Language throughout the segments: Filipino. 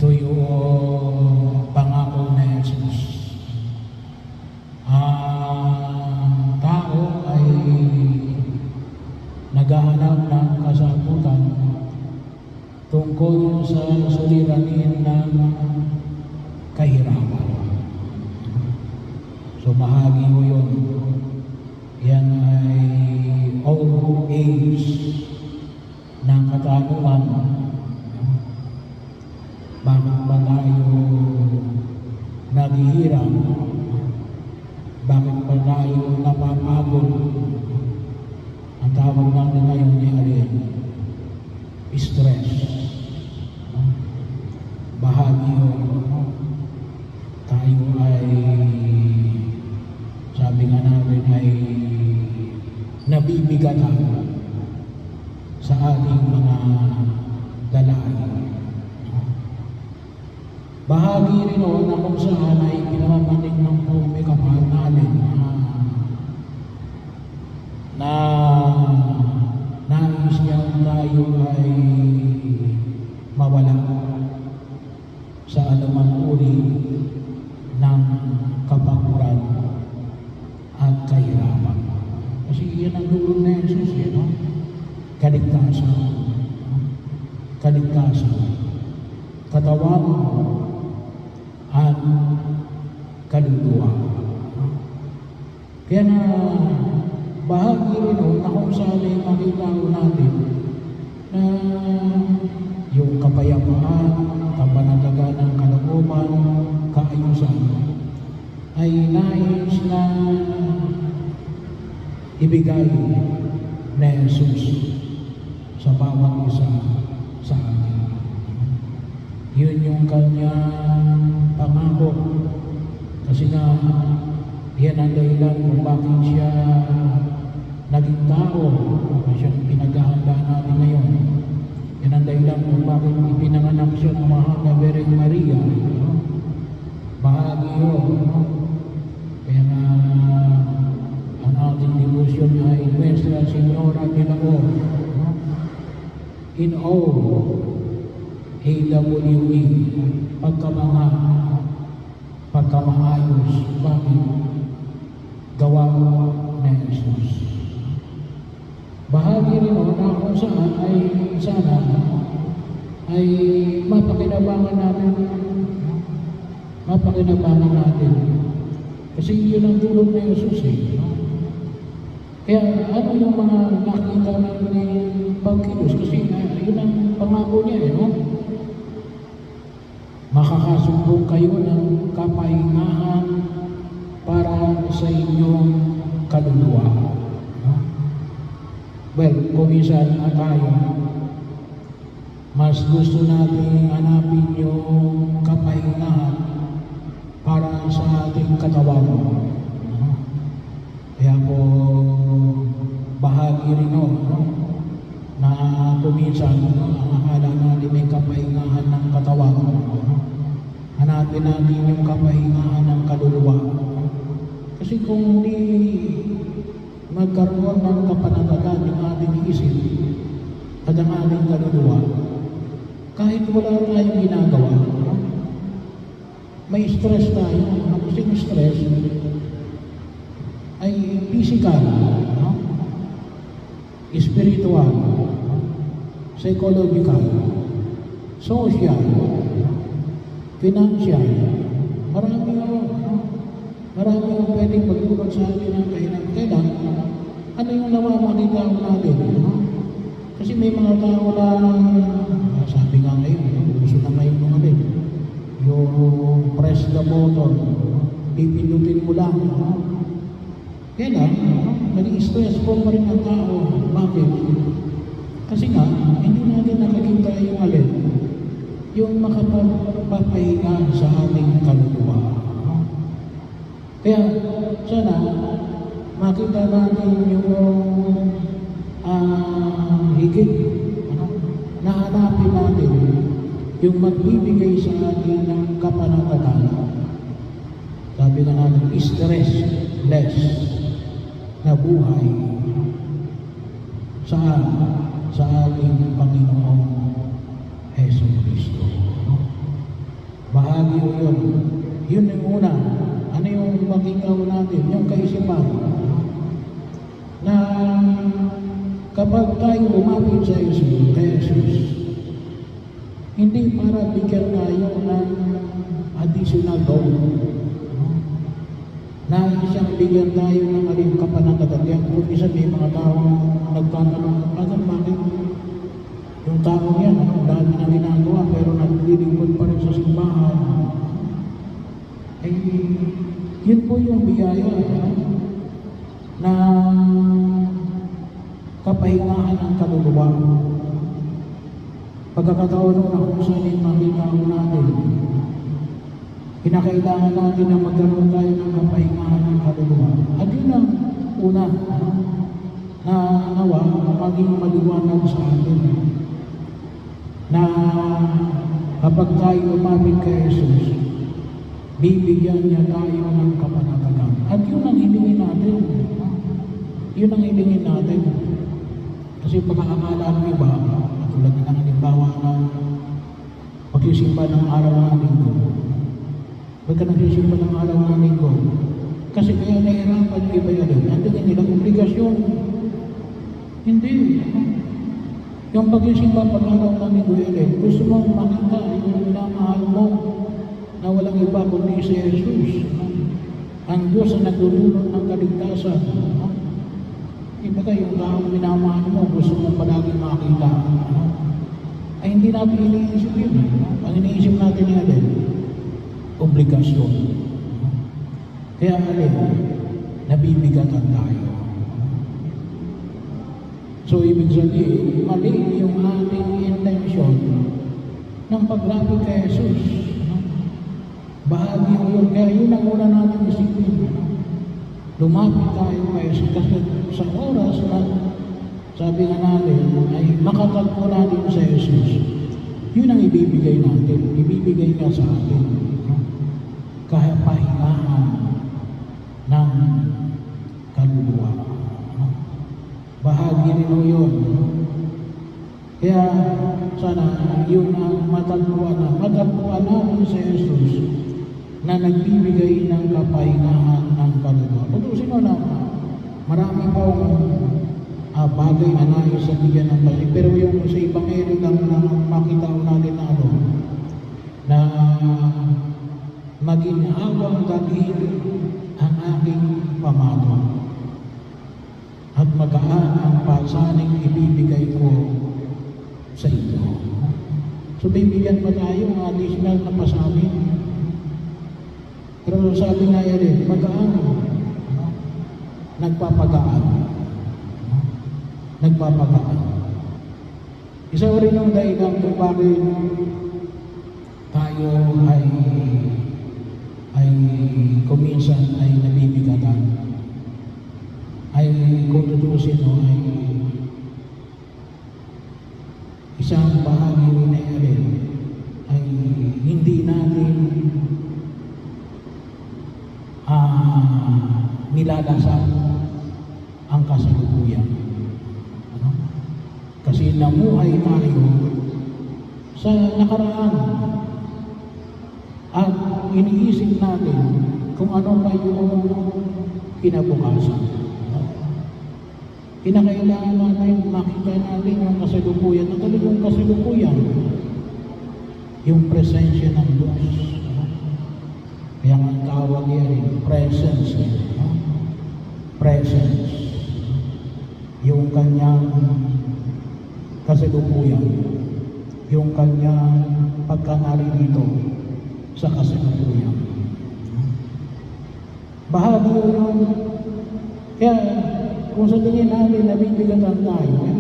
Ito yung pangako na Jesus. Ang tao ay naghahanap ng kasagutan tungkol sa suliranin ng kahirapan. So bahagi mo yun. Yan ay old age ng katanungan. Bakit ba tayo naghihirap? Bakit ba tayo napapagod? Ang tawag natin ngayon ni alin? Stress. Bahagi yun. Tayo ay, sabi nga natin ay nabibigatan sa ating mga dalayan. Bahagi rin o na kung saan ay pinamamanig ng may kapal natin na nais niyang tayo ay mawala sa anumang uri ng kapaguran at kahirapan. Kasi yan ang dulo na Jesus, no? Kaligtasan. Kaligtasan. Katawan at kaluluwa. Kaya na bahagi rin na kung saan ay makita natin na yung kapayapaan, kapanatagan ng kalooban, kaayusan ay nais na ibigay na Jesus sa bawat isa sa atin. Yun yung kanyang pangako. Kasi na yan ang dahilan kung bakit siya naging tao. Siya pinaghahanda natin ngayon. Yan ang dahilan kung bakit ipinanganak siya ng mahal na Virgin Maria. Bahagi yun. Kaya nga ang ating devotion ay Nuestra Señora de la O. In all AWE, pagkamaayos, bakit? Gawa na Jesus. Bahagi rin na kung saan ay sana ay mapakinabangan natin. Kasi yun ang tulong na Jesus eh. Kaya ano yung mga nakita natin ni Pagkilos? Kasi yun ang pangako niya eh, no? Makakasumbong kayo ng kapahingahan para sa inyong kaluluwa. No? Well, kung minsan tayo, mas gusto natin hanapin yung kapahingahan para sa ating katawan. No? Kaya po, bahagi rin no? Na kuminsan ang akala natin may kapahingahan ng katawan. Hanapin natin yung kapahingahan ng kaluluwa. Kasi kung hindi magkaroon ng kapanatagan yung ating isip at ang ating kaluluwa, kahit wala tayong ginagawa, may stress tayo. Kasi yung stress ay physical, no? Spiritual, psychological, social, financial, marami yung pwedeng magdulot sa atin ng kahirap. Kailan, ano yung namamakita natin? Kasi may mga tao na, sabi nga ngayon, gusto na ngayon naman yung press the button, pipindutin mo lang. Kailan, nag-i-stressful pa rin ang tao. Bakit? Kasi nga, hindi natin nakikita yung alin, yung makapagpapahinga sa ating kaluluwa. Kaya, sana, makita natin yung higit, na hanapin natin yung magbibigay sa atin ng kapanatagan. Sabi nga natin, stress-less na buhay sa ating Panginoong Hesus Kristo. Bahagi ko yun. Yun yung una. Ano yung makita ko natin? Yung kaisipan. Na kapag tayo lumapit sa Jesus, hindi para bigyan tayo ng additional load. Na isang bigyan tayo ng aling kapanatagatian. Kung isa may mga tao nagtatanong, bakit yung tao yan, dami na ginagawa, pero naglilingkod pa rin sa simbahan. Eh, yun po yung biyaya na kapahingahan ng kaluluwa. Pagkakataon na kung saan yung makita ko natin, kinakailangan natin na magkaroon tayo ng kapahingahan ng kaluluwa. At yun ang una na nawa maging maliwanag sa atin na kapag tayo lumapit kay Jesus, bibigyan niya tayo ng kapanatagan. At yun ang hilingin natin. Yun ang hilingin natin. Kasi pagkakakala ng iba, katulad ng halimbawa ng pagsisimba ng araw ng linggo. Ba't ka nagsisimba ng araw ng linggo? Kasi kaya nahihirapan yung iba yan. Nandiyan nilang obligasyon. Hindi. Yung pagsisimba pag-araw ng linggo yan, gusto mong makita yung minamahal mo na walang iba kundi si Jesus. Ang Diyos na nagdudulot ng kaligtasan. Iba yung taong minamahal mo, gusto mong palaging makita. Ay hindi natin iniisip yun. Ang iniisip natin yan, obligasyon. Kaya nabibigatan tayo. So, ibig sabihin, mali yung ating intensyon ng paglapit kay Jesus. Bahagi mo yun. Kaya yun ang una natin isipin. Lumapit tayo kay Jesus. Kasi sa oras na sabi nga natin ay makatagpo natin sa Jesus, yun ang ibibigay natin. Ibibigay niya sa atin. Kaya pahingahan ng kaluluwa. Bahagi rin mo yun. Kaya sana yun ang matagpuan natin sa Jesus na nagbibigay ng kapahingahan ng kaluluwa. Kung sino na marami pong bagay na nais sa bigyan ng balik. Pero yung sa Ebanghelyo lang na makita ko natin na na maging awang dalhin ang aking pamato at magaan ang pasaning ibibigay ko sa inyo. So bibigyan pa tayo ng additional na pasanin. Pero sabi nga yan magaan, nagpapagaan. Isa rin ang dahilan kung bakit tayo ay kuminsan ay nabibigatan. Ay kung tutusin ay isang bahagi rin ay hindi natin nilalasan ang kasalukuyan. Kasi namuhay tayo sa nakaraan at iniisip natin kung ano pa yung kinabukasan. Kinakailangan natin makita natin yung kasalukuyan na talagang kasalukuyan, yung presensya ng Diyos. Kaya ang tawag yan, presence. Presence. Yung kanyang kasalukuyan, yung kanyang pagkanarito sa kasalukuyan. Bahagi yun. Kaya kung sa tingin natin nabibigatan tayo, ay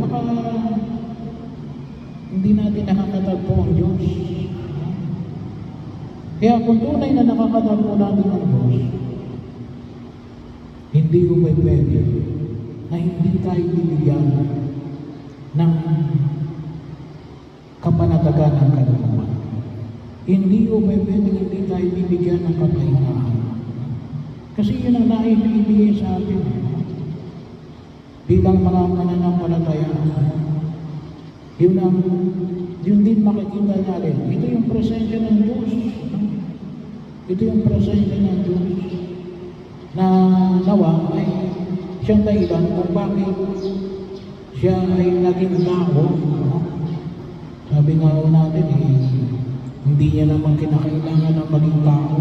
hindi natin nakakatagpo ang Diyos. Kaya kung tunay na nakakatagpo natin ang Diyos, hindi ko may pwede na hindi tayo bibigyan ng kapanatagan ng kaluluwa. Hindi ko may pwede hindi tayo bibigyan ng kapahingahan. Kasi yun ang naibigay sa atin. Bilang mga mananampalataya, yun din makikita natin. Ito yung presensya ng Diyos. Ito yung presensya ng Diyos na nawa ay siyang dahilan kung bakit siya ay naging tao. No? Sabi nga ho natin, hindi niya naman kinakailangan na maging tao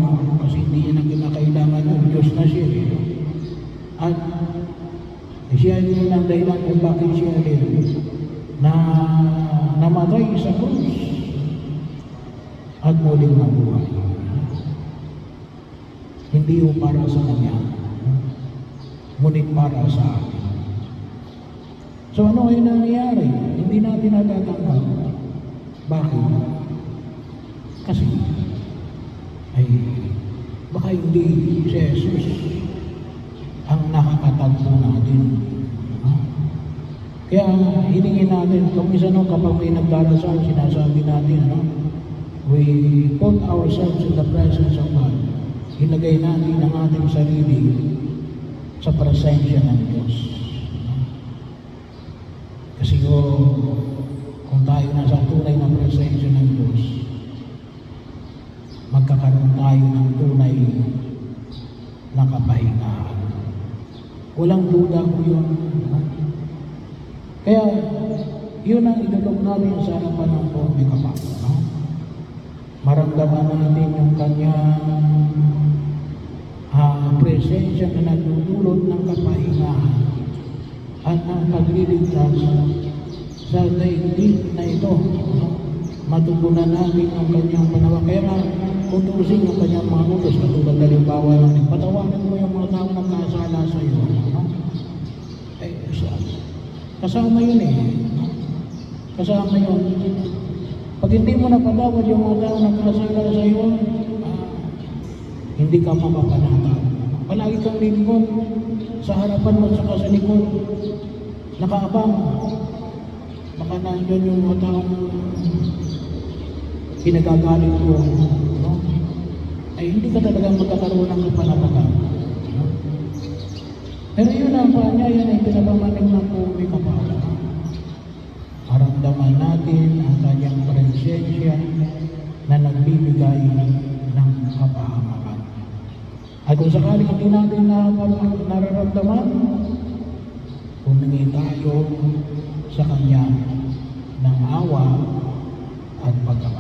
kasi hindi niya na kinakailangan yung Diyos na siya. At siya yung ang dahilan kung bakit siya din na namatay sa krus at muling nabuhay. Hindi ho para sa kanya, ngunit para sa atin. So ano ay nangyayari? Hindi natin natatanggap. Bakit? Kasi ay baka hindi si Jesus ang nakakatagpo natin. Kaya hilingin natin, kung isa kapag may nagdarasal, sinasabi natin, we put ourselves in the presence of God. Ilagay natin ang ating sarili sa presensya ng Diyos. Kasi kung tayo nasa tunay na presensya ng Diyos, magkakaroon tayo ng tunay na kapahingahan. Walang duda ko yun. Kaya, yun ang idulog natin sa harapan ng Poong Kapal. Maramdaman natin yung kanyang presensya na nagdudulot ng kapahingahan at ang pagliligtas sa daigdig na ito. Matugunan natin ang kanyang panawa. Kaya nga, utusin ang kanyang mga utos. Katulad halimbawa ng patawanan mo yung mga tao na kasala sa iyo. Kasama yun Kasama yun. Pag hindi mo napatawad yung mga tao na kasala sa iyo, hindi ka mapapanatag. Palagi kang lingkod sa harapan mo at sa likod. Nakaabang. Baka nandun yung mga taong pinagagalit mo. Ay hindi ka talaga magkakaroon ng kapanatagan. Pero yun ang paanyaya na ipinapamanig ng Poong Kapal. Maramdaman natin ang kanyang presensya na nagbibigay ng kapahamakan. At kung sakaling hindi natin nararamdaman, humingi tayo sa Kanya ng awa at pagkakaroon.